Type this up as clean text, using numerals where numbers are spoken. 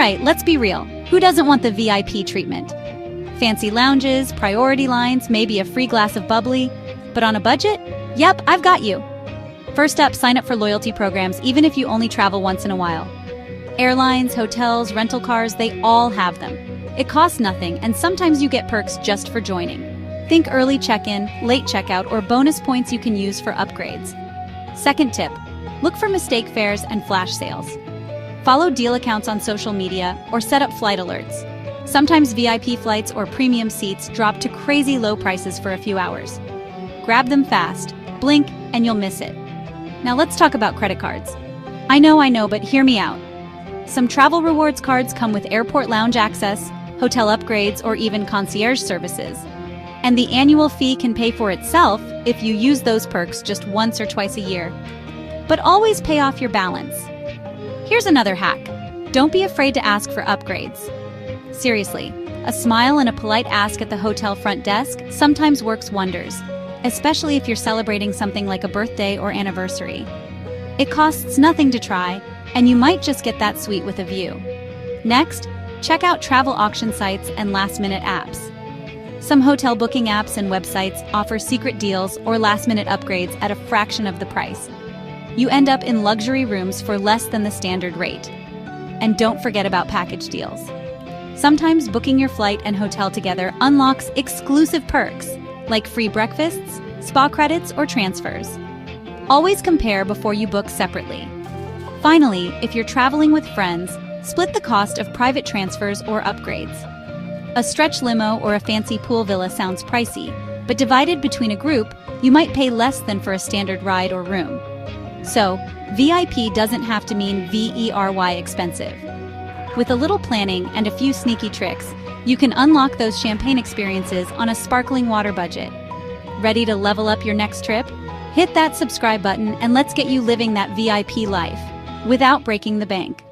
Alright, let's be real. Who doesn't want the VIP treatment? Fancy lounges, priority lines, maybe a free glass of bubbly. But on a budget? Yep, I've got you. First up, sign up for loyalty programs even if you only travel once in a while. Airlines, hotels, rental cars, they all have them. It costs nothing, and sometimes you get perks just for joining. Think early check-in, late checkout, or bonus points you can use for upgrades. Second tip, look for mistake fares and flash sales. Follow deal accounts on social media or set up flight alerts. Sometimes VIP flights or premium seats drop to crazy low prices for a few hours. Grab them fast, blink, and you'll miss it. Now let's talk about credit cards. I know, but hear me out. Some travel rewards cards come with airport lounge access, hotel upgrades, or even concierge services. And the annual fee can pay for itself if you use those perks just once or twice a year. But always pay off your balance. Here's another hack. Don't be afraid to ask for upgrades. Seriously, a smile and a polite ask at the hotel front desk sometimes works wonders, especially if you're celebrating something like a birthday or anniversary. It costs nothing to try, and you might just get that suite with a view. Next, check out travel auction sites and last-minute apps. Some hotel booking apps and websites offer secret deals or last-minute upgrades at a fraction of the price. You end up in luxury rooms for less than the standard rate. And don't forget about package deals. Sometimes booking your flight and hotel together unlocks exclusive perks, like free breakfasts, spa credits, or transfers. Always compare before you book separately. Finally, if you're traveling with friends, split the cost of private transfers or upgrades. A stretch limo or a fancy pool villa sounds pricey, but divided between a group, you might pay less than for a standard ride or room. So, VIP doesn't have to mean very expensive. With a little planning and a few sneaky tricks, you can unlock those champagne experiences on a sparkling water budget. Ready to level up your next trip? Hit that subscribe button and let's get you living that VIP life without breaking the bank.